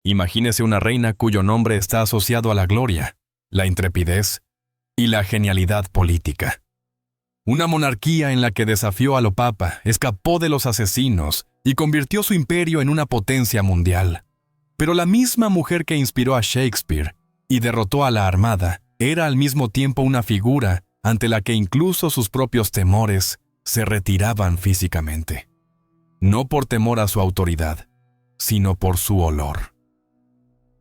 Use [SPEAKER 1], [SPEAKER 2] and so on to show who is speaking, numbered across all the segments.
[SPEAKER 1] Imagínese una reina cuyo nombre está asociado a la gloria, la intrepidez y la genialidad política. Una monarquía en la que desafió a lo papa, escapó de los asesinos y convirtió su imperio en una potencia mundial. Pero la misma mujer que inspiró a Shakespeare y derrotó a la Armada era al mismo tiempo una figura ante la que incluso sus propios temores se retiraban físicamente. No por temor a su autoridad, sino por su olor.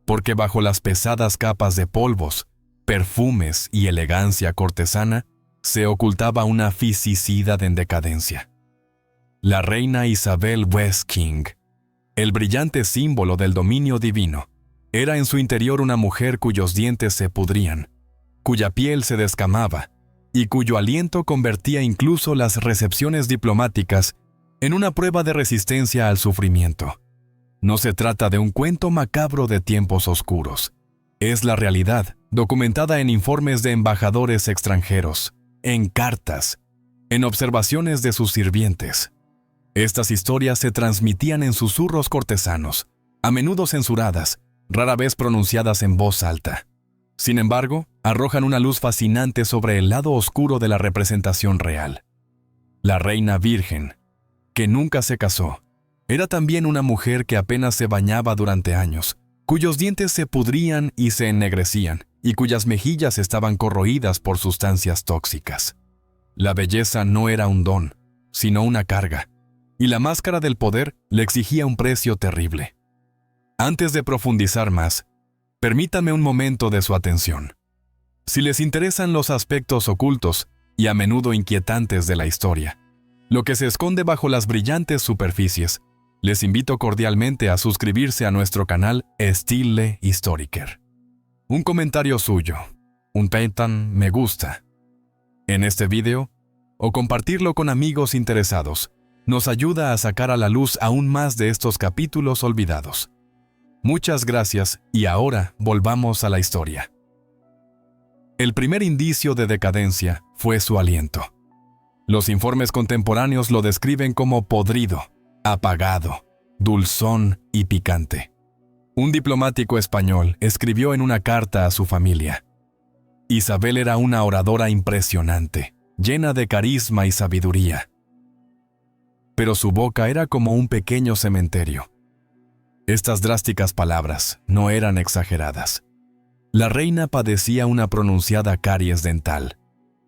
[SPEAKER 1] Porque bajo las pesadas capas de polvos, perfumes y elegancia cortesana, se ocultaba una fisicidad en decadencia. La reina Isabel West King, el brillante símbolo del dominio divino, era en su interior una mujer cuyos dientes se pudrían, cuya piel se descamaba y cuyo aliento convertía incluso las recepciones diplomáticas en una prueba de resistencia al sufrimiento. No se trata de un cuento macabro de tiempos oscuros. Es la realidad, documentada en informes de embajadores extranjeros, en cartas, en observaciones de sus sirvientes. Estas historias se transmitían en susurros cortesanos, a menudo censuradas, rara vez pronunciadas en voz alta. Sin embargo, arrojan una luz fascinante sobre el lado oscuro de la representación real. La reina virgen, que nunca se casó, era también una mujer que apenas se bañaba durante años, cuyos dientes se pudrían y se ennegrecían, y cuyas mejillas estaban corroídas por sustancias tóxicas. La belleza no era un don, sino una carga, y la máscara del poder le exigía un precio terrible. Antes de profundizar más, permítame un momento de su atención. Si les interesan los aspectos ocultos y a menudo inquietantes de la historia, lo que se esconde bajo las brillantes superficies, les invito cordialmente a suscribirse a nuestro canal Stille Historiker. Un comentario suyo, un petan me gusta en este video o compartirlo con amigos interesados nos ayuda a sacar a la luz aún más de estos capítulos olvidados. Muchas gracias y ahora volvamos a la historia. El primer indicio de decadencia fue su aliento. Los informes contemporáneos lo describen como podrido, apagado, dulzón y picante. Un diplomático español escribió en una carta a su familia: Isabel era una oradora impresionante, llena de carisma y sabiduría. Pero su boca era como un pequeño cementerio. Estas drásticas palabras no eran exageradas. La reina padecía una pronunciada caries dental,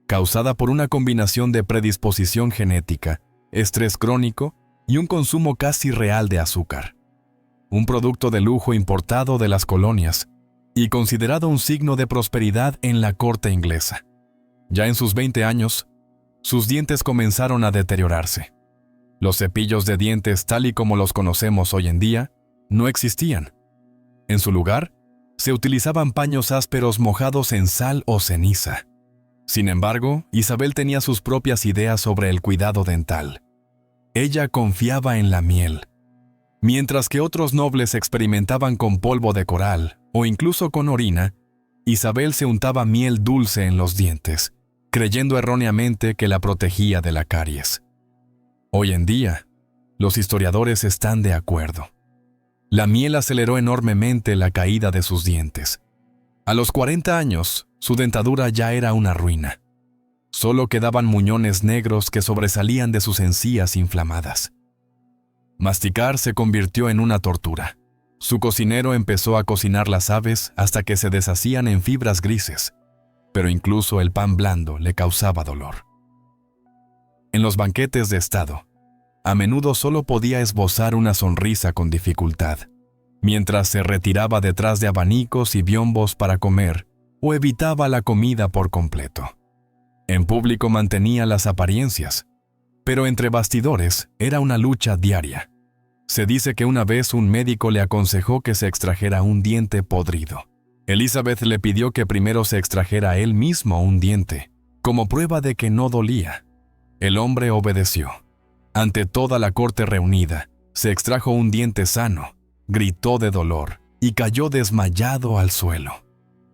[SPEAKER 1] causada por una combinación de predisposición genética, estrés crónico y un consumo casi real de azúcar. Un producto de lujo importado de las colonias y considerado un signo de prosperidad en la corte inglesa. Ya en sus 20 años, sus dientes comenzaron a deteriorarse. Los cepillos de dientes tal y como los conocemos hoy en día no existían. En su lugar, se utilizaban paños ásperos mojados en sal o ceniza. Sin embargo, Isabel tenía sus propias ideas sobre el cuidado dental. Ella confiaba en la miel. Mientras que otros nobles experimentaban con polvo de coral o incluso con orina, Isabel se untaba miel dulce en los dientes, creyendo erróneamente que la protegía de la caries. Hoy en día, los historiadores están de acuerdo. La miel aceleró enormemente la caída de sus dientes. A los 40 años, su dentadura ya era una ruina. Solo quedaban muñones negros que sobresalían de sus encías inflamadas. Masticar se convirtió en una tortura. Su cocinero empezó a cocinar las aves hasta que se deshacían en fibras grises, pero incluso el pan blando le causaba dolor. En los banquetes de estado, a menudo solo podía esbozar una sonrisa con dificultad, mientras se retiraba detrás de abanicos y biombos para comer o evitaba la comida por completo. En público mantenía las apariencias, pero entre bastidores era una lucha diaria. Se dice que una vez un médico le aconsejó que se extrajera un diente podrido. Elizabeth le pidió que primero se extrajera él mismo un diente, como prueba de que no dolía. El hombre obedeció. Ante toda la corte reunida, se extrajo un diente sano, gritó de dolor y cayó desmayado al suelo.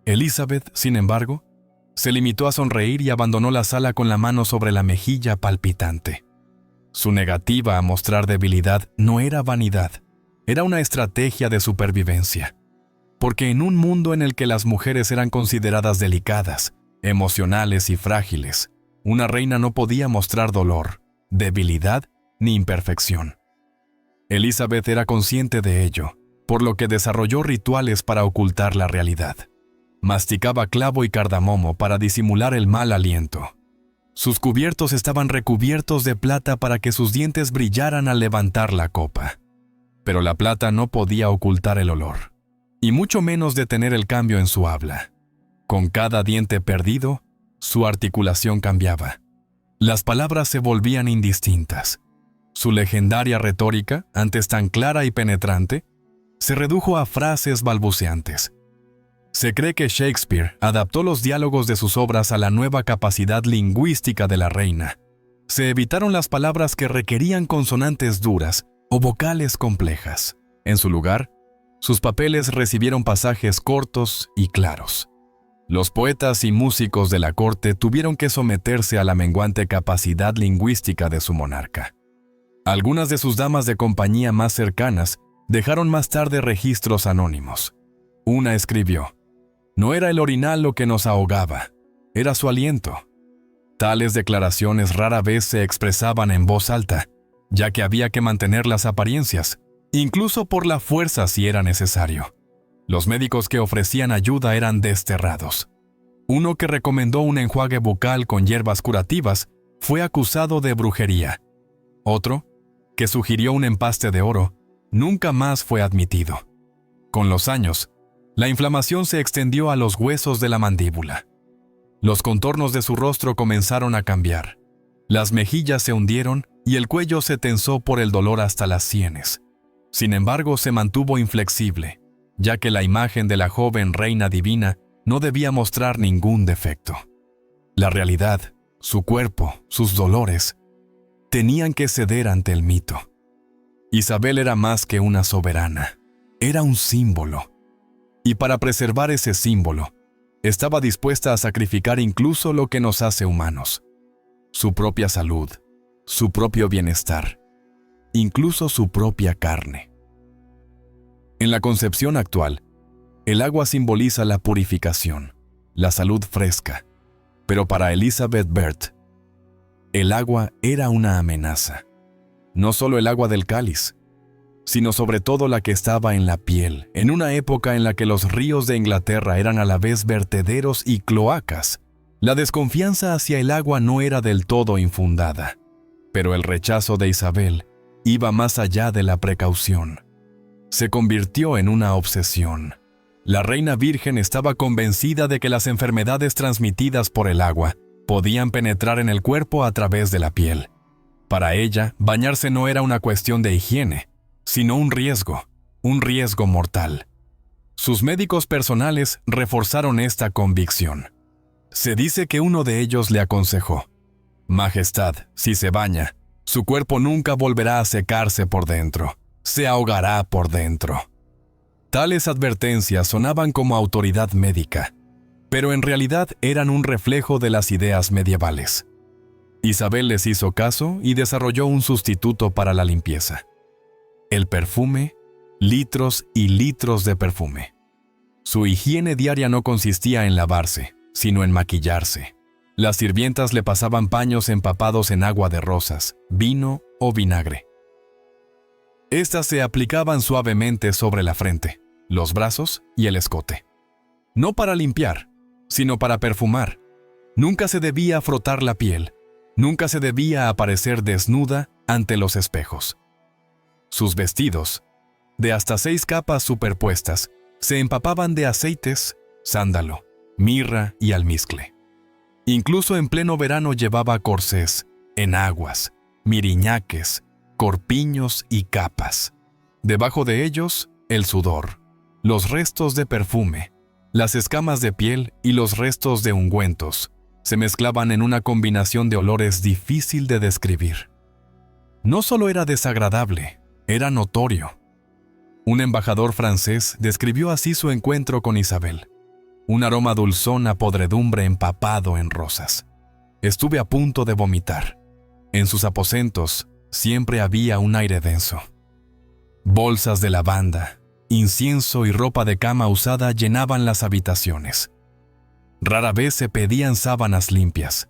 [SPEAKER 1] Elizabeth, sin embargo, se limitó a sonreír y abandonó la sala con la mano sobre la mejilla palpitante. Su negativa a mostrar debilidad no era vanidad, Era una estrategia de supervivencia, porque en un mundo en el que las mujeres eran consideradas delicadas, emocionales y frágiles, una reina no podía mostrar dolor, debilidad ni imperfección. Elizabeth era consciente de ello, por lo que desarrolló rituales para ocultar la realidad. Masticaba clavo y cardamomo para disimular el mal aliento. Sus cubiertos estaban recubiertos de plata para que sus dientes brillaran al levantar la copa. Pero la plata no podía ocultar el olor, y mucho menos detener el cambio en su habla. Con cada diente perdido, su articulación cambiaba. Las palabras se volvían indistintas. Su legendaria retórica, antes tan clara y penetrante, se redujo a frases balbuceantes. Se cree que Shakespeare adaptó los diálogos de sus obras a la nueva capacidad lingüística de la reina. Se evitaron las palabras que requerían consonantes duras o vocales complejas. En su lugar, sus papeles recibieron pasajes cortos y claros. Los poetas y músicos de la corte tuvieron que someterse a la menguante capacidad lingüística de su monarca. Algunas de sus damas de compañía más cercanas dejaron más tarde registros anónimos. Una escribió: «No era el orinal lo que nos ahogaba, era su aliento». Tales declaraciones rara vez se expresaban en voz alta, ya que había que mantener las apariencias, incluso por la fuerza si era necesario. Los médicos que ofrecían ayuda eran desterrados. Uno que recomendó un enjuague bucal con hierbas curativas fue acusado de brujería. Otro, que sugirió un empaste de oro, nunca más fue admitido. Con los años, la inflamación se extendió a los huesos de la mandíbula. Los contornos de su rostro comenzaron a cambiar. Las mejillas se hundieron y el cuello se tensó por el dolor hasta las sienes. Sin embargo, se mantuvo inflexible, ya que la imagen de la joven reina divina no debía mostrar ningún defecto. La realidad, su cuerpo, sus dolores, tenían que ceder ante el mito. Isabel era más que una soberana, era un símbolo. Y para preservar ese símbolo, estaba dispuesta a sacrificar incluso lo que nos hace humanos: su propia salud, su propio bienestar, incluso su propia carne. En la concepción actual, el agua simboliza la purificación, la salud fresca, pero para Elizabeth Bert, el agua era una amenaza. No solo el agua del cáliz, sino sobre todo la que estaba en la piel, en una época en la que los ríos de Inglaterra eran a la vez vertederos y cloacas. La desconfianza hacia el agua no era del todo infundada, pero el rechazo de Isabel iba más allá de la precaución. Se convirtió en una obsesión. La reina virgen estaba convencida de que las enfermedades transmitidas por el agua podían penetrar en el cuerpo a través de la piel. Para ella, bañarse no era una cuestión de higiene, sino un riesgo mortal. Sus médicos personales reforzaron esta convicción. Se dice que uno de ellos le aconsejó: «Majestad, si se baña, su cuerpo nunca volverá a secarse por dentro, se ahogará por dentro». Tales advertencias sonaban como autoridad médica, pero en realidad eran un reflejo de las ideas medievales. Isabel les hizo caso y desarrolló un sustituto para la limpieza: el perfume, litros y litros de perfume. Su higiene diaria no consistía en lavarse, sino en maquillarse. Las sirvientas le pasaban paños empapados en agua de rosas, vino o vinagre. Estas se aplicaban suavemente sobre la frente, los brazos y el escote. No para limpiar, sino para perfumar. Nunca se debía frotar la piel, nunca se debía aparecer desnuda ante los espejos. Sus vestidos, de hasta 6 capas superpuestas, se empapaban de aceites, sándalo, mirra y almizcle. Incluso en pleno verano llevaba corsés, enaguas, miriñaques, corpiños y capas. Debajo de ellos, el sudor, los restos de perfume, las escamas de piel y los restos de ungüentos se mezclaban en una combinación de olores difícil de describir. No solo era desagradable, era notorio. Un embajador francés describió así su encuentro con Isabel: un aroma dulzón a podredumbre empapado en rosas. Estuve a punto de vomitar. En sus aposentos siempre había un aire denso. Bolsas de lavanda, incienso y ropa de cama usada llenaban las habitaciones. Rara vez se pedían sábanas limpias.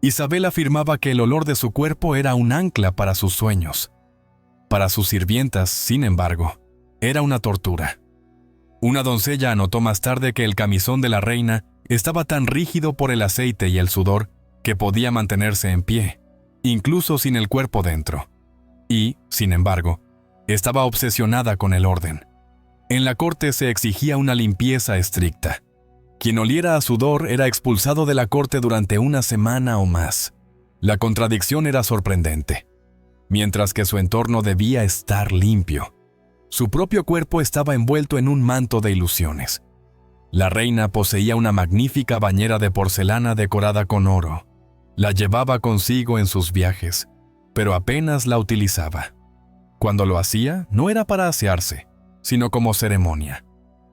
[SPEAKER 1] Isabel afirmaba que el olor de su cuerpo era un ancla para sus sueños. Para sus sirvientas, sin embargo, era una tortura. Una doncella anotó más tarde que el camisón de la reina estaba tan rígido por el aceite y el sudor que podía mantenerse en pie, incluso sin el cuerpo dentro. Y, sin embargo, estaba obsesionada con el orden. En la corte se exigía una limpieza estricta. Quien oliera a sudor era expulsado de la corte durante una semana o más. La contradicción era sorprendente. Mientras que su entorno debía estar limpio, su propio cuerpo estaba envuelto en un manto de ilusiones. La reina poseía una magnífica bañera de porcelana decorada con oro. La llevaba consigo en sus viajes, pero apenas la utilizaba. Cuando lo hacía, no era para asearse, sino como ceremonia.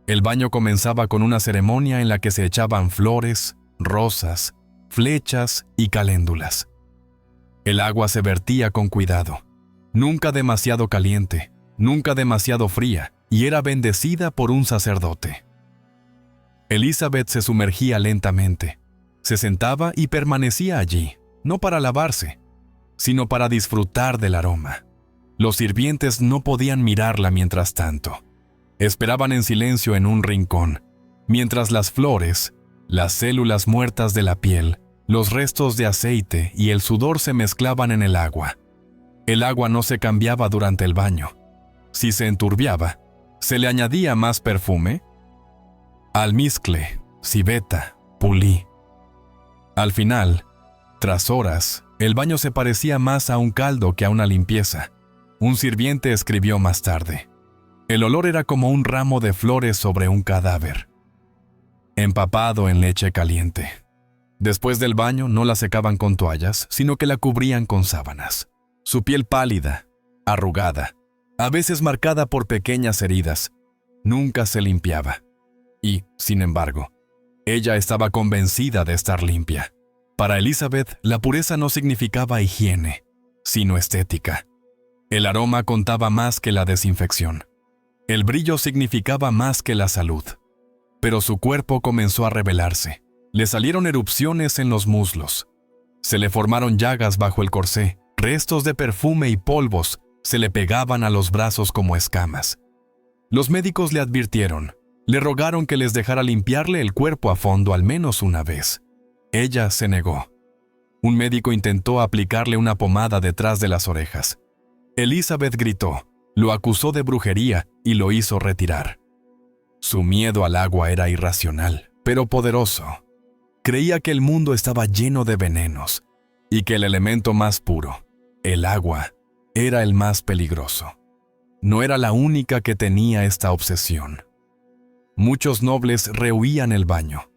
[SPEAKER 1] El baño comenzaba con una ceremonia en la que se echaban flores, rosas, flechas y caléndulas. El agua se vertía con cuidado, nunca demasiado caliente, nunca demasiado fría, y era bendecida por un sacerdote. Elizabeth se sumergía lentamente, se sentaba y permanecía allí, no para lavarse, sino para disfrutar del aroma. Los sirvientes no podían mirarla mientras tanto. Esperaban en silencio en un rincón, mientras las flores, las células muertas de la piel, los restos de aceite y el sudor se mezclaban en el agua. El agua no se cambiaba durante el baño. Si se enturbiaba, se le añadía más perfume, almizcle, civeta, pulí. Al final, tras horas, el baño se parecía más a un caldo que a una limpieza. Un sirviente escribió más tarde: el olor era como un ramo de flores sobre un cadáver, empapado en leche caliente. Después del baño no la secaban con toallas, sino que la cubrían con sábanas. Su piel pálida, arrugada, a veces marcada por pequeñas heridas, nunca se limpiaba. Y, sin embargo, ella estaba convencida de estar limpia. Para Elizabeth, la pureza no significaba higiene, sino estética. El aroma contaba más que la desinfección. El brillo significaba más que la salud. Pero su cuerpo comenzó a rebelarse. Le salieron erupciones en los muslos. Se le formaron llagas bajo el corsé, restos de perfume y polvos se le pegaban a los brazos como escamas. Los médicos le advirtieron, le rogaron que les dejara limpiarle el cuerpo a fondo al menos una vez. Ella se negó. Un médico intentó aplicarle una pomada detrás de las orejas. Elizabeth gritó, lo acusó de brujería y lo hizo retirar. Su miedo al agua era irracional, pero poderoso. Creía que el mundo estaba lleno de venenos y que el elemento más puro, el agua, era el más peligroso. No era la única que tenía esta obsesión. Muchos nobles rehuían el baño,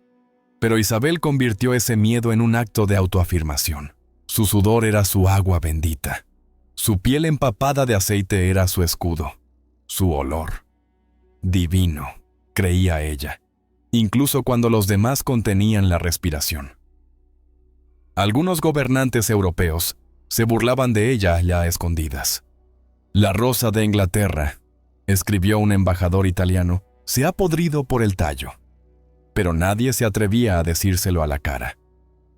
[SPEAKER 1] pero Isabel convirtió ese miedo en un acto de autoafirmación. Su sudor era su agua bendita. Su piel empapada de aceite era su escudo. Su olor. Divino, creía ella, incluso cuando los demás contenían la respiración. Algunos gobernantes europeos se burlaban de ella ya a escondidas. La rosa de Inglaterra, escribió un embajador italiano, se ha podrido por el tallo. Pero nadie se atrevía a decírselo a la cara,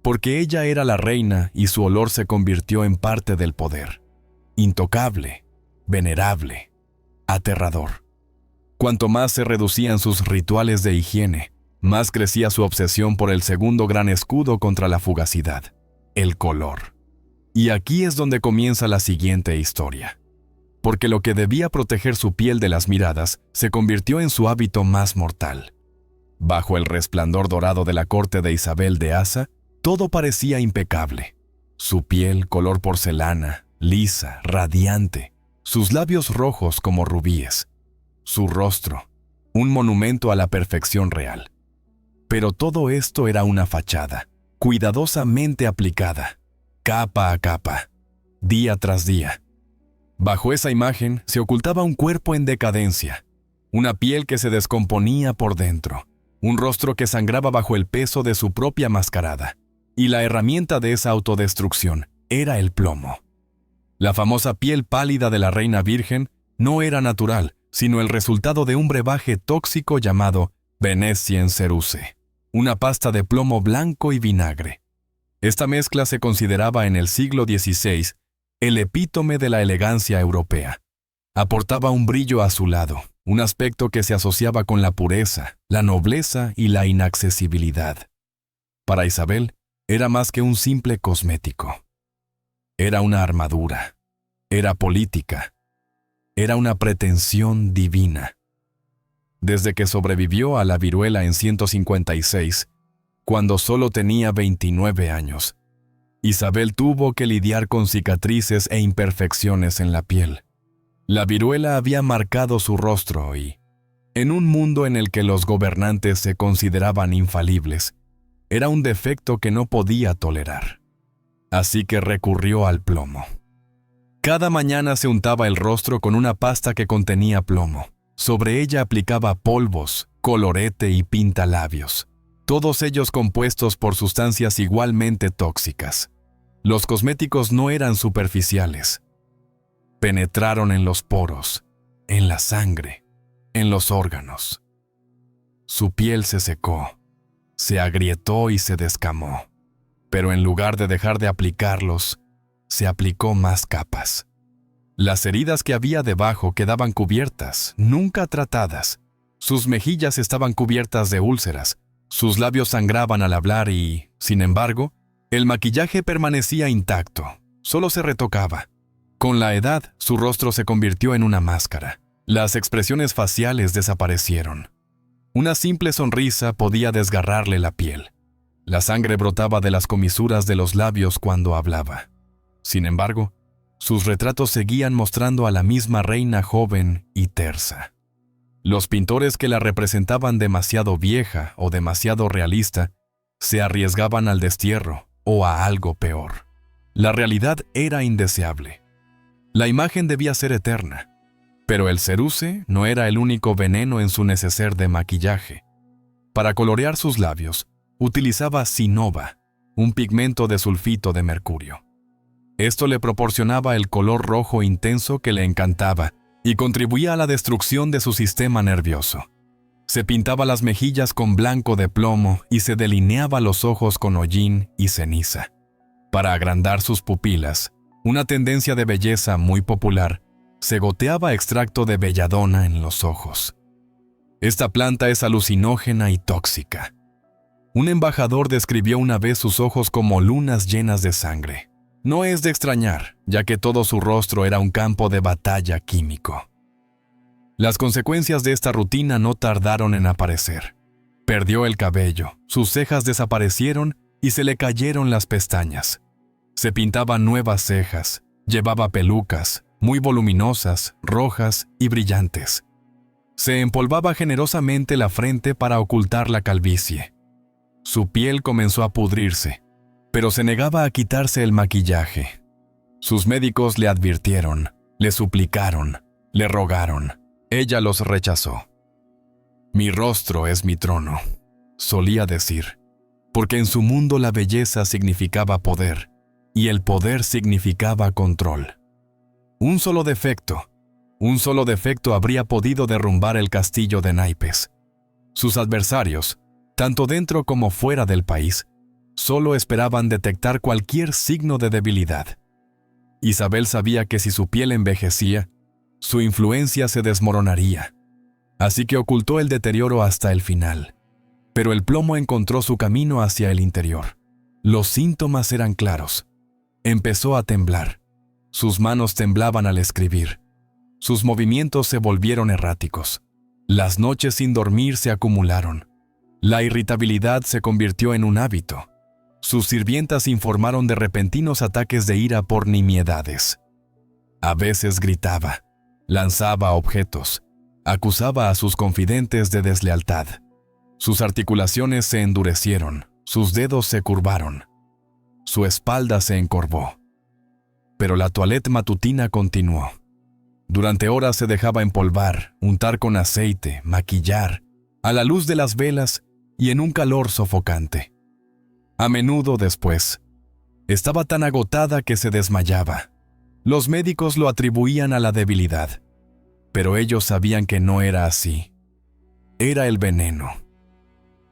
[SPEAKER 1] porque ella era la reina y su olor se convirtió en parte del poder. Intocable, venerable, aterrador. Cuanto más se reducían sus rituales de higiene, más crecía su obsesión por el segundo gran escudo contra la fugacidad, el color. Y aquí es donde comienza la siguiente historia. Porque lo que debía proteger su piel de las miradas se convirtió en su hábito más mortal. Bajo el resplandor dorado de la corte de Isabel de Asa, todo parecía impecable. Su piel color porcelana, lisa, radiante, sus labios rojos como rubíes, su rostro, un monumento a la perfección real. Pero todo esto era una fachada, cuidadosamente aplicada, capa a capa, día tras día. Bajo esa imagen se ocultaba un cuerpo en decadencia, una piel que se descomponía por dentro, un rostro que sangraba bajo el peso de su propia mascarada, y la herramienta de esa autodestrucción era el plomo. La famosa piel pálida de la reina virgen no era natural, sino el resultado de un brebaje tóxico llamado Venetian Cerusse, una pasta de plomo blanco y vinagre. Esta mezcla se consideraba en el siglo XVI el epítome de la elegancia europea. Aportaba un brillo azulado, un aspecto que se asociaba con la pureza, la nobleza y la inaccesibilidad. Para Isabel, era más que un simple cosmético. Era una armadura, era política, era una pretensión divina. Desde que sobrevivió a la viruela en 156, cuando solo tenía 29 años, Isabel tuvo que lidiar con cicatrices e imperfecciones en la piel. La viruela había marcado su rostro y, en un mundo en el que los gobernantes se consideraban infalibles, era un defecto que no podía tolerar. Así que recurrió al plomo. Cada mañana se untaba el rostro con una pasta que contenía plomo. Sobre ella aplicaba polvos, colorete y pintalabios, todos ellos compuestos por sustancias igualmente tóxicas. Los cosméticos no eran superficiales. Penetraron en los poros, en la sangre, en los órganos. Su piel se secó, se agrietó y se descamó, pero en lugar de dejar de aplicarlos, se aplicó más capas. Las heridas que había debajo quedaban cubiertas, nunca tratadas. Sus mejillas estaban cubiertas de úlceras, sus labios sangraban al hablar y, sin embargo, el maquillaje permanecía intacto, solo se retocaba. Con la edad, su rostro se convirtió en una máscara. Las expresiones faciales desaparecieron. Una simple sonrisa podía desgarrarle la piel. La sangre brotaba de las comisuras de los labios cuando hablaba. Sin embargo, sus retratos seguían mostrando a la misma reina joven y tersa. Los pintores que la representaban demasiado vieja o demasiado realista se arriesgaban al destierro o a algo peor. La realidad era indeseable. La imagen debía ser eterna, pero el cerusse no era el único veneno en su neceser de maquillaje. Para colorear sus labios, utilizaba cinnoba, un pigmento de sulfito de mercurio. Esto le proporcionaba el color rojo intenso que le encantaba y contribuía a la destrucción de su sistema nervioso. Se pintaba las mejillas con blanco de plomo y se delineaba los ojos con hollín y ceniza. Para agrandar sus pupilas, una tendencia de belleza muy popular, se goteaba extracto de belladona en los ojos. Esta planta es alucinógena y tóxica. Un embajador describió una vez sus ojos como lunas llenas de sangre. No es de extrañar, ya que todo su rostro era un campo de batalla químico. Las consecuencias de esta rutina no tardaron en aparecer. Perdió el cabello, sus cejas desaparecieron y se le cayeron las pestañas. Se pintaba nuevas cejas, llevaba pelucas, muy voluminosas, rojas y brillantes. Se empolvaba generosamente la frente para ocultar la calvicie. Su piel comenzó a pudrirse, pero se negaba a quitarse el maquillaje. Sus médicos le advirtieron, le suplicaron, le rogaron. Ella los rechazó. «Mi rostro es mi trono», solía decir, porque en su mundo la belleza significaba poder, y el poder significaba control. Un solo defecto habría podido derrumbar el castillo de naipes. Sus adversarios, tanto dentro como fuera del país, solo esperaban detectar cualquier signo de debilidad. Isabel sabía que si su piel envejecía, su influencia se desmoronaría. Así que ocultó el deterioro hasta el final. Pero el plomo encontró su camino hacia el interior. Los síntomas eran claros. Empezó a temblar. Sus manos temblaban al escribir. Sus movimientos se volvieron erráticos. Las noches sin dormir se acumularon. La irritabilidad se convirtió en un hábito. Sus sirvientas informaron de repentinos ataques de ira por nimiedades. A veces gritaba, lanzaba objetos, acusaba a sus confidentes de deslealtad. Sus articulaciones se endurecieron, sus dedos se curvaron. Su espalda se encorvó. Pero la toilette matutina continuó. Durante horas se dejaba empolvar, untar con aceite, maquillar, a la luz de las velas y en un calor sofocante. A menudo después, estaba tan agotada que se desmayaba. Los médicos lo atribuían a la debilidad. Pero ellos sabían que no era así. Era el veneno.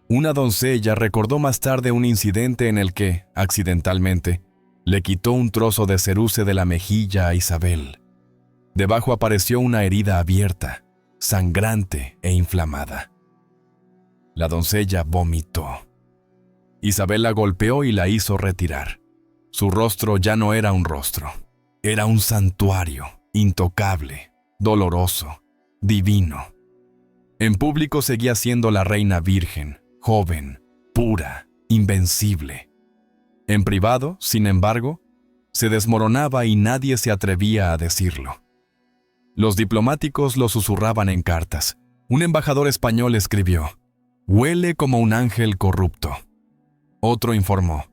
[SPEAKER 1] Una doncella recordó más tarde un incidente en el que, accidentalmente, le quitó un trozo de ceruce de la mejilla a Isabel. Debajo apareció una herida abierta, sangrante e inflamada. La doncella vomitó. Isabel la golpeó y la hizo retirar. Su rostro ya no era un rostro. Era un santuario, intocable, doloroso, divino. En público seguía siendo la reina virgen, joven, pura, invencible. En privado, sin embargo, se desmoronaba y nadie se atrevía a decirlo. Los diplomáticos lo susurraban en cartas. Un embajador español escribió: «Huele como un ángel corrupto». Otro informó: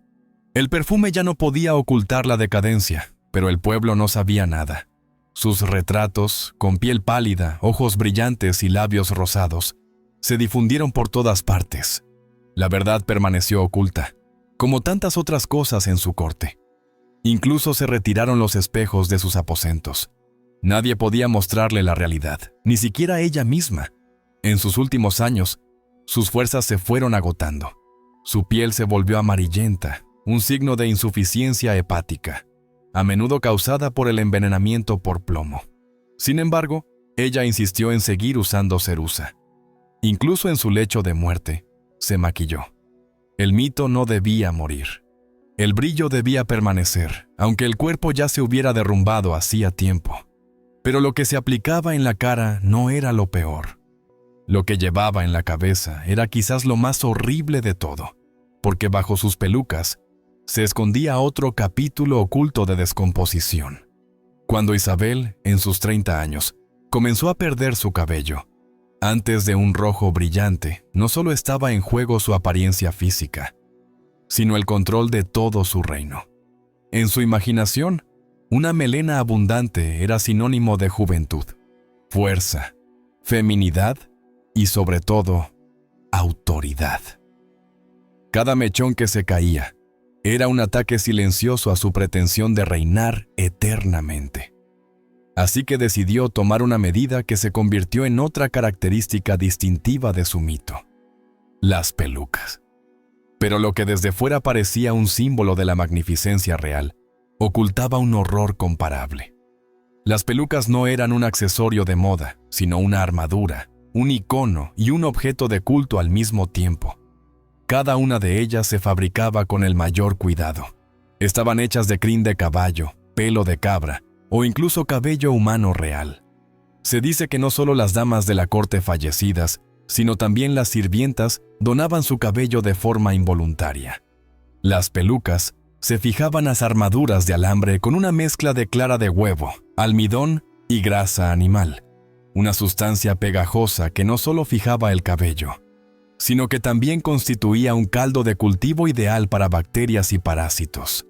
[SPEAKER 1] «El perfume ya no podía ocultar la decadencia, pero el pueblo no sabía nada». Sus retratos, con piel pálida, ojos brillantes y labios rosados, se difundieron por todas partes. La verdad permaneció oculta, como tantas otras cosas en su corte. Incluso se retiraron los espejos de sus aposentos. Nadie podía mostrarle la realidad, ni siquiera ella misma. En sus últimos años, sus fuerzas se fueron agotando. Su piel se volvió amarillenta, un signo de insuficiencia hepática, a menudo causada por el envenenamiento por plomo. Sin embargo, ella insistió en seguir usando ceruza. Incluso en su lecho de muerte, se maquilló. El mito no debía morir. El brillo debía permanecer, aunque el cuerpo ya se hubiera derrumbado hacía tiempo. Pero lo que se aplicaba en la cara no era lo peor. Lo que llevaba en la cabeza era quizás lo más horrible de todo, porque bajo sus pelucas se escondía otro capítulo oculto de descomposición. Cuando Isabel, en sus 30 años, comenzó a perder su cabello, antes de un rojo brillante, no solo estaba en juego su apariencia física, sino el control de todo su reino. En su imaginación, una melena abundante era sinónimo de juventud, fuerza, feminidad y, sobre todo, autoridad. Cada mechón que se caía era un ataque silencioso a su pretensión de reinar eternamente. Así que decidió tomar una medida que se convirtió en otra característica distintiva de su mito: las pelucas. Pero lo que desde fuera parecía un símbolo de la magnificencia real, ocultaba un horror comparable. Las pelucas no eran un accesorio de moda, sino una armadura, un icono y un objeto de culto al mismo tiempo. Cada una de ellas se fabricaba con el mayor cuidado. Estaban hechas de crin de caballo, pelo de cabra o incluso cabello humano real. Se dice que no solo las damas de la corte fallecidas, sino también las sirvientas donaban su cabello de forma involuntaria. Las pelucas se fijaban a las armaduras de alambre con una mezcla de clara de huevo, almidón y grasa animal, una sustancia pegajosa que no solo fijaba el cabello, sino que también constituía un caldo de cultivo ideal para bacterias y parásitos.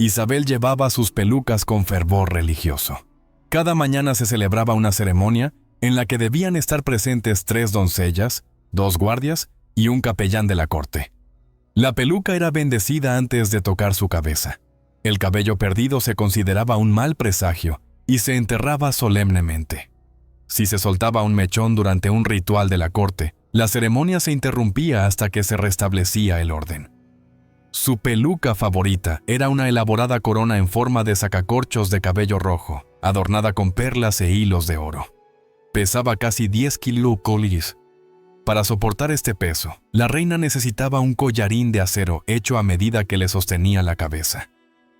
[SPEAKER 1] Isabel llevaba sus pelucas con fervor religioso. Cada mañana se celebraba una ceremonia en la que debían estar presentes 3 doncellas, 2 guardias y un capellán de la corte. La peluca era bendecida antes de tocar su cabeza. El cabello perdido se consideraba un mal presagio y se enterraba solemnemente. Si se soltaba un mechón durante un ritual de la corte, la ceremonia se interrumpía hasta que se restablecía el orden. Su peluca favorita era una elaborada corona en forma de sacacorchos de cabello rojo, adornada con perlas e hilos de oro. Pesaba casi 10 kilocalories. Para soportar este peso, la reina necesitaba un collarín de acero hecho a medida que le sostenía la cabeza.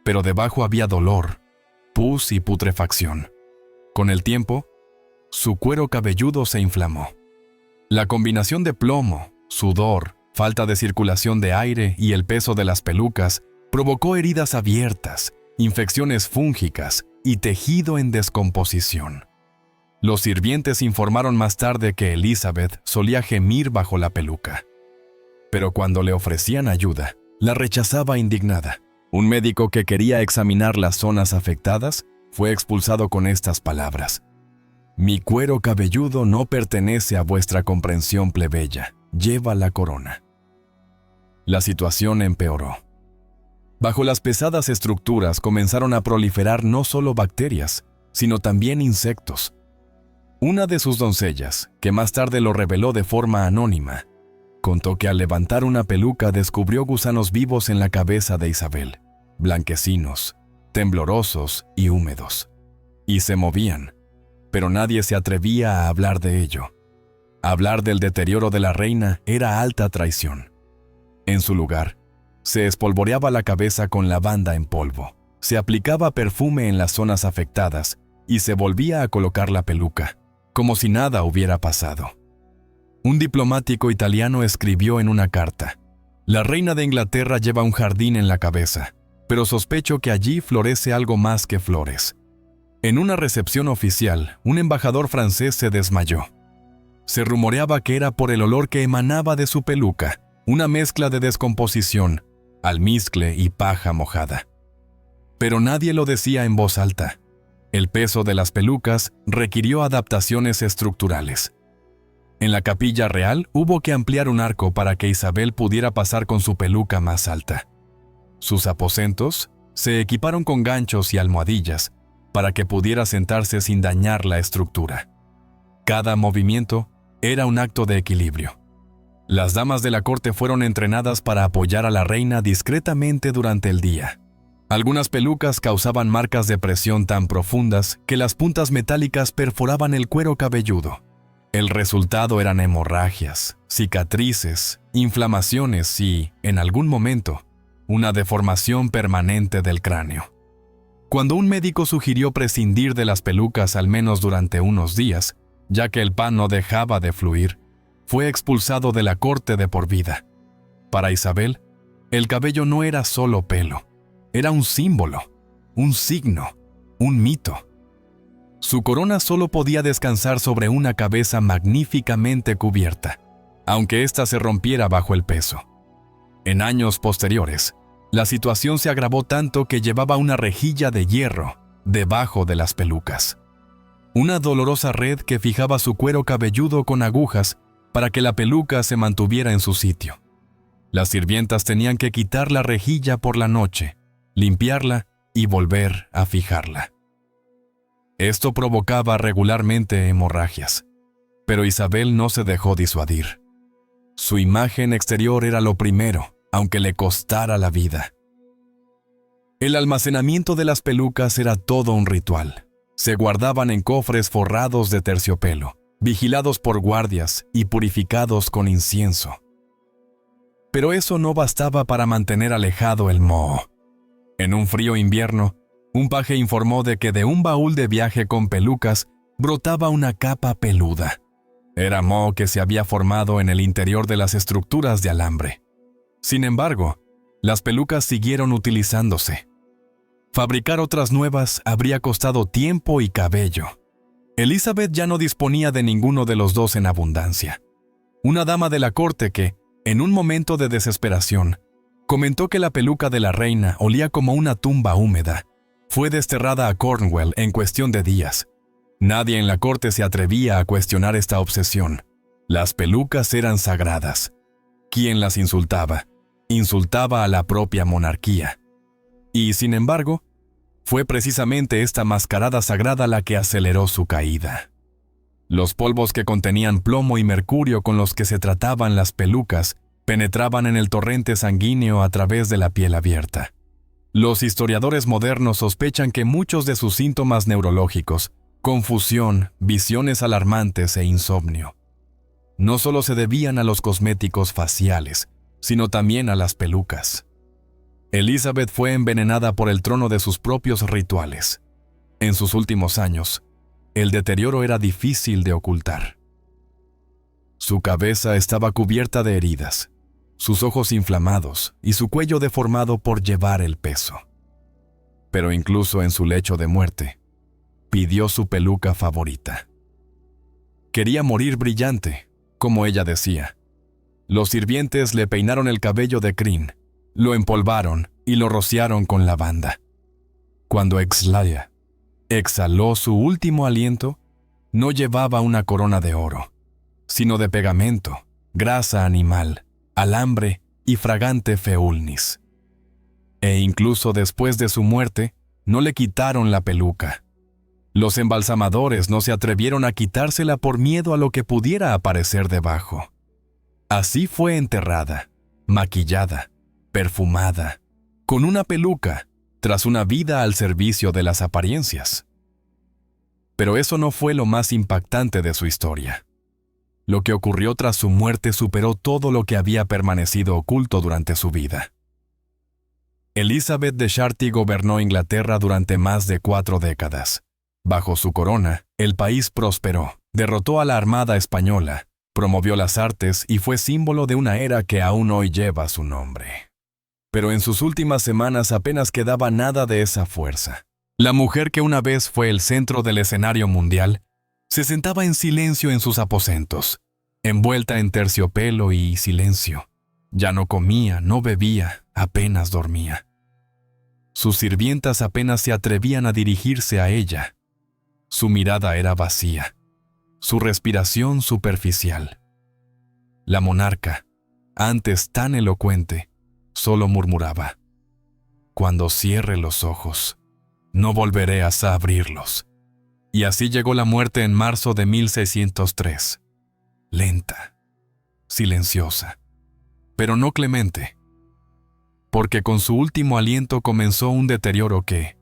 [SPEAKER 1] Pero debajo había dolor, pus y putrefacción. Con el tiempo, su cuero cabelludo se inflamó. La combinación de plomo, sudor, falta de circulación de aire y el peso de las pelucas provocó heridas abiertas, infecciones fúngicas y tejido en descomposición. Los sirvientes informaron más tarde que Elizabeth solía gemir bajo la peluca. Pero cuando le ofrecían ayuda, la rechazaba indignada. Un médico que quería examinar las zonas afectadas fue expulsado con estas palabras: «Mi cuero cabelludo no pertenece a vuestra comprensión plebeya, lleva la corona». La situación empeoró. Bajo las pesadas estructuras comenzaron a proliferar no solo bacterias, sino también insectos. Una de sus doncellas, que más tarde lo reveló de forma anónima, contó que al levantar una peluca descubrió gusanos vivos en la cabeza de Isabel, blanquecinos, temblorosos y húmedos. Y se movían, pero nadie se atrevía a hablar de ello. Hablar del deterioro de la reina era alta traición. En su lugar, se espolvoreaba la cabeza con lavanda en polvo, se aplicaba perfume en las zonas afectadas y se volvía a colocar la peluca, como si nada hubiera pasado. Un diplomático italiano escribió en una carta: «La reina de Inglaterra lleva un jardín en la cabeza, pero sospecho que allí florece algo más que flores». En una recepción oficial, un embajador francés se desmayó. Se rumoreaba que era por el olor que emanaba de su peluca, una mezcla de descomposición, almizcle y paja mojada. Pero nadie lo decía en voz alta. El peso de las pelucas requirió adaptaciones estructurales. En la capilla real hubo que ampliar un arco para que Isabel pudiera pasar con su peluca más alta. Sus aposentos se equiparon con ganchos y almohadillas para que pudiera sentarse sin dañar la estructura. Cada movimiento era un acto de equilibrio. Las damas de la corte fueron entrenadas para apoyar a la reina discretamente durante el día. Algunas pelucas causaban marcas de presión tan profundas que las puntas metálicas perforaban el cuero cabelludo. El resultado eran hemorragias, cicatrices, inflamaciones y, en algún momento, una deformación permanente del cráneo. Cuando un médico sugirió prescindir de las pelucas al menos durante unos días, ya que el pan no dejaba de fluir, fue expulsado de la corte de por vida. Para Isabel, el cabello no era solo pelo, era un símbolo, un signo, un mito. Su corona solo podía descansar sobre una cabeza magníficamente cubierta, aunque ésta se rompiera bajo el peso. En años posteriores, la situación se agravó tanto que llevaba una rejilla de hierro debajo de las pelucas. Una dolorosa red que fijaba su cuero cabelludo con agujas para que la peluca se mantuviera en su sitio. Las sirvientas tenían que quitar la rejilla por la noche, limpiarla y volver a fijarla. Esto provocaba regularmente hemorragias, pero Isabel no se dejó disuadir. Su imagen exterior era lo primero, aunque le costara la vida. El almacenamiento de las pelucas era todo un ritual. Se guardaban en cofres forrados de terciopelo, vigilados por guardias y purificados con incienso. Pero eso no bastaba para mantener alejado el moho. En un frío invierno, un paje informó de que de un baúl de viaje con pelucas brotaba una capa peluda. Era moho que se había formado en el interior de las estructuras de alambre. Sin embargo, las pelucas siguieron utilizándose. Fabricar otras nuevas habría costado tiempo y cabello. Elizabeth ya no disponía de ninguno de los dos en abundancia. Una dama de la corte que, en un momento de desesperación, comentó que la peluca de la reina olía como una tumba húmeda, fue desterrada a Cornwall en cuestión de días. Nadie en la corte se atrevía a cuestionar esta obsesión. Las pelucas eran sagradas. Quien las insultaba, insultaba a la propia monarquía. Y, sin embargo, fue precisamente esta mascarada sagrada la que aceleró su caída. Los polvos que contenían plomo y mercurio con los que se trataban las pelucas penetraban en el torrente sanguíneo a través de la piel abierta. Los historiadores modernos sospechan que muchos de sus síntomas neurológicos, confusión, visiones alarmantes e insomnio, no solo se debían a los cosméticos faciales, sino también a las pelucas. Elizabeth fue envenenada por el trono de sus propios rituales. En sus últimos años, el deterioro era difícil de ocultar. Su cabeza estaba cubierta de heridas, sus ojos inflamados y su cuello deformado por llevar el peso. Pero incluso en su lecho de muerte, pidió su peluca favorita. Quería morir brillante, como ella decía. Los sirvientes le peinaron el cabello de crin, lo empolvaron y lo rociaron con lavanda. Cuando exhaló su último aliento, no llevaba una corona de oro, sino de pegamento, grasa animal, alambre y fragante feulnis. E incluso después de su muerte, no le quitaron la peluca. Los embalsamadores no se atrevieron a quitársela por miedo a lo que pudiera aparecer debajo. Así fue enterrada, maquillada, perfumada, con una peluca, tras una vida al servicio de las apariencias. Pero eso no fue lo más impactante de su historia. Lo que ocurrió tras su muerte superó todo lo que había permanecido oculto durante su vida. Elizabeth de Charty gobernó Inglaterra durante más de 4 décadas. Bajo su corona, el país prosperó, derrotó a la Armada española, promovió las artes y fue símbolo de una era que aún hoy lleva su nombre. Pero en sus últimas semanas apenas quedaba nada de esa fuerza. La mujer que una vez fue el centro del escenario mundial, se sentaba en silencio en sus aposentos, envuelta en terciopelo y silencio. Ya no comía, no bebía, apenas dormía. Sus sirvientas apenas se atrevían a dirigirse a ella. Su mirada era vacía, su respiración superficial. La monarca, antes tan elocuente, solo murmuraba: «Cuando cierre los ojos, no volveré a abrirlos». Y así llegó la muerte en marzo de 1603. Lenta, silenciosa, pero no clemente. Porque con su último aliento comenzó un deterioro que,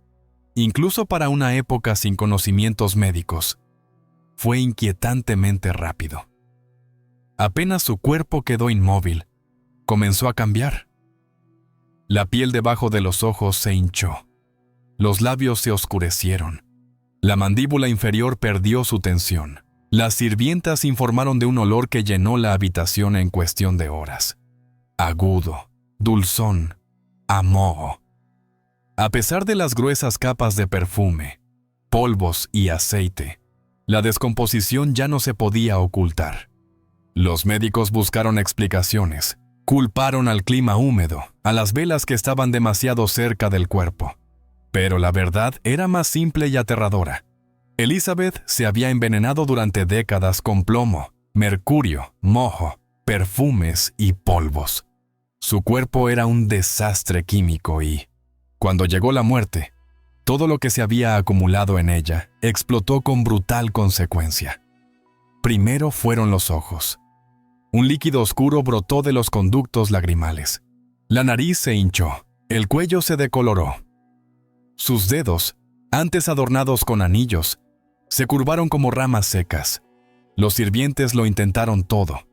[SPEAKER 1] incluso para una época sin conocimientos médicos, fue inquietantemente rápido. Apenas su cuerpo quedó inmóvil, comenzó a cambiar. La piel debajo de los ojos se hinchó, los labios se oscurecieron, la mandíbula inferior perdió su tensión. Las sirvientas informaron de un olor que llenó la habitación en cuestión de horas. Agudo, dulzón, a moho. A pesar de las gruesas capas de perfume, polvos y aceite, la descomposición ya no se podía ocultar. Los médicos buscaron explicaciones, culparon al clima húmedo, a las velas que estaban demasiado cerca del cuerpo. Pero la verdad era más simple y aterradora. Elizabeth se había envenenado durante décadas con plomo, mercurio, moho, perfumes y polvos. Su cuerpo era un desastre químico y, cuando llegó la muerte, todo lo que se había acumulado en ella explotó con brutal consecuencia. Primero fueron los ojos. Un líquido oscuro brotó de los conductos lagrimales. La nariz se hinchó, el cuello se decoloró. Sus dedos, antes adornados con anillos, se curvaron como ramas secas. Los sirvientes lo intentaron todo.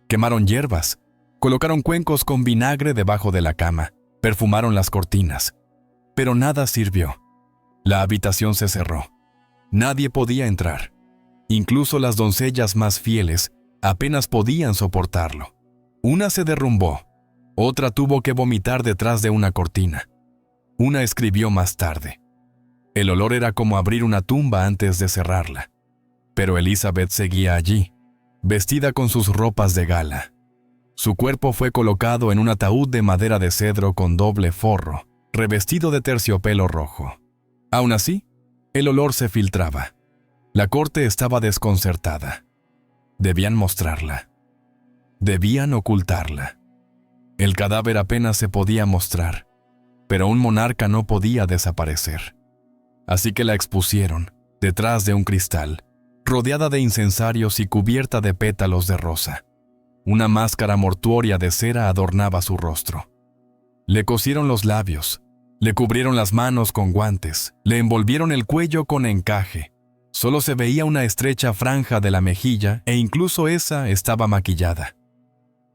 [SPEAKER 1] Quemaron hierbas, colocaron cuencos con vinagre debajo de la cama, perfumaron las cortinas. Pero nada sirvió. La habitación se cerró. Nadie podía entrar. Incluso las doncellas más fieles apenas podían soportarlo. Una se derrumbó, otra tuvo que vomitar detrás de una cortina. Una escribió más tarde: «El olor era como abrir una tumba antes de cerrarla». Pero Elizabeth seguía allí, vestida con sus ropas de gala. Su cuerpo fue colocado en un ataúd de madera de cedro con doble forro, revestido de terciopelo rojo. Aún así, el olor se filtraba. La corte estaba desconcertada. Debían mostrarla. Debían ocultarla. El cadáver apenas se podía mostrar, pero un monarca no podía desaparecer. Así que la expusieron, detrás de un cristal, rodeada de incensarios y cubierta de pétalos de rosa. Una máscara mortuoria de cera adornaba su rostro. Le cosieron los labios, le cubrieron las manos con guantes, le envolvieron el cuello con encaje. Solo se veía una estrecha franja de la mejilla e incluso esa estaba maquillada.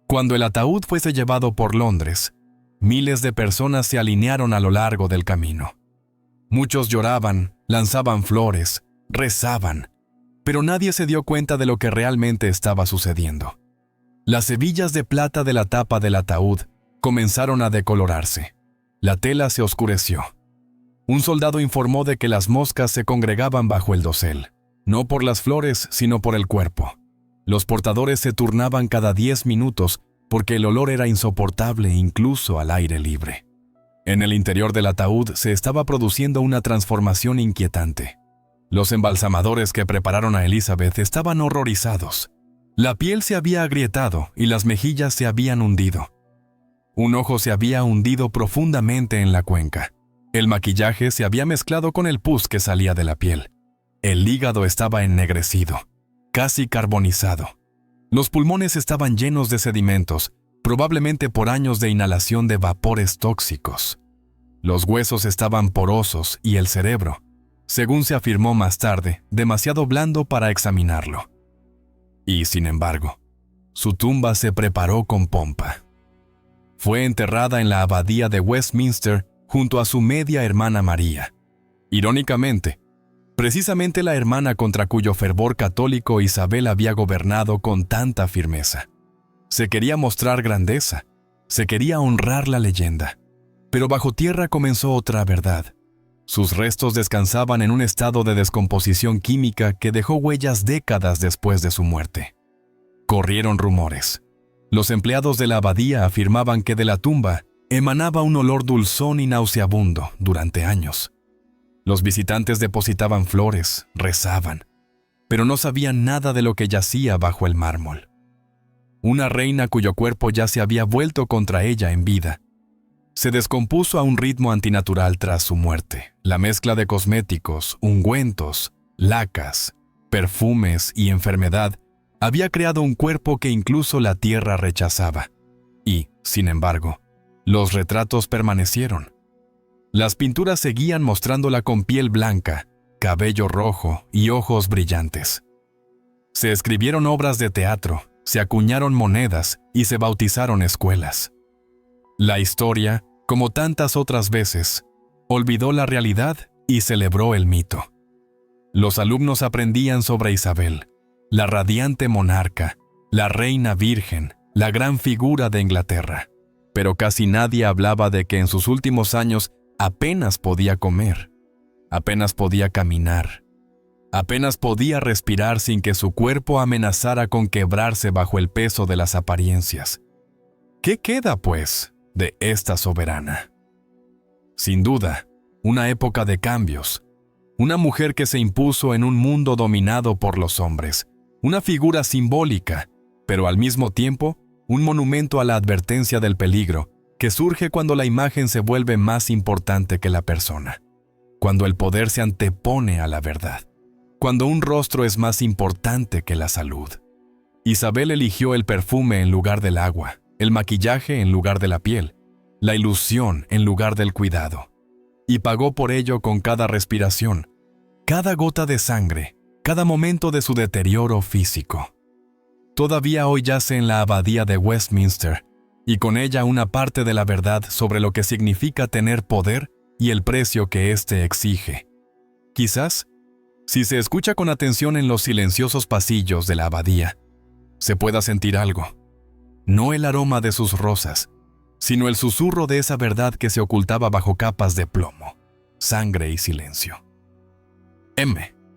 [SPEAKER 1] Cuando el ataúd fuese llevado por Londres, miles de personas se alinearon a lo largo del camino. Muchos lloraban, lanzaban flores, rezaban, pero nadie se dio cuenta de lo que realmente estaba sucediendo. Las hebillas de plata de la tapa del ataúd comenzaron a decolorarse. La tela se oscureció. Un soldado informó de que las moscas se congregaban bajo el dosel, no por las flores, sino por el cuerpo. Los portadores se turnaban cada 10 minutos porque el olor era insoportable incluso al aire libre. En el interior del ataúd se estaba produciendo una transformación inquietante. Los embalsamadores que prepararon a Elizabeth estaban horrorizados. La piel se había agrietado y las mejillas se habían hundido. Un ojo se había hundido profundamente en la cuenca. El maquillaje se había mezclado con el pus que salía de la piel. El hígado estaba ennegrecido, casi carbonizado. Los pulmones estaban llenos de sedimentos, probablemente por años de inhalación de vapores tóxicos. Los huesos estaban porosos y el cerebro, según se afirmó más tarde, demasiado blando para examinarlo. Y, sin embargo, su tumba se preparó con pompa. Fue enterrada en la abadía de Westminster junto a su media hermana María. Irónicamente, precisamente la hermana contra cuyo fervor católico Isabel había gobernado con tanta firmeza. Se quería mostrar grandeza, se quería honrar la leyenda. Pero bajo tierra comenzó otra verdad. Sus restos descansaban en un estado de descomposición química que dejó huellas décadas después de su muerte. Corrieron rumores. Los empleados de la abadía afirmaban que de la tumba emanaba un olor dulzón y nauseabundo durante años. Los visitantes depositaban flores, rezaban, pero no sabían nada de lo que yacía bajo el mármol. Una reina cuyo cuerpo ya se había vuelto contra ella en vida se descompuso a un ritmo antinatural tras su muerte. La mezcla de cosméticos, ungüentos, lacas, perfumes y enfermedad había creado un cuerpo que incluso la tierra rechazaba. Y, sin embargo, los retratos permanecieron. Las pinturas seguían mostrándola con piel blanca, cabello rojo y ojos brillantes. Se escribieron obras de teatro, se acuñaron monedas y se bautizaron escuelas. La historia, como tantas otras veces, olvidó la realidad y celebró el mito. Los alumnos aprendían sobre Isabel, la radiante monarca, la reina virgen, la gran figura de Inglaterra. Pero casi nadie hablaba de que en sus últimos años apenas podía comer, apenas podía caminar, apenas podía respirar sin que su cuerpo amenazara con quebrarse bajo el peso de las apariencias. ¿Qué queda, pues, de esta soberana? Sin duda, una época de cambios, una mujer que se impuso en un mundo dominado por los hombres, una figura simbólica, pero al mismo tiempo, un monumento a la advertencia del peligro que surge cuando la imagen se vuelve más importante que la persona, cuando el poder se antepone a la verdad, cuando un rostro es más importante que la salud. Isabel eligió el perfume en lugar del agua, el maquillaje en lugar de la piel, la ilusión en lugar del cuidado, y pagó por ello con cada respiración, cada gota de sangre, cada momento de su deterioro físico. Todavía hoy yace en la abadía de Westminster, y con ella una parte de la verdad sobre lo que significa tener poder y el precio que éste exige. Quizás, si se escucha con atención en los silenciosos pasillos de la abadía, se pueda sentir algo. No el aroma de sus rosas, sino el susurro de esa verdad que se ocultaba bajo capas de plomo, sangre y silencio. M.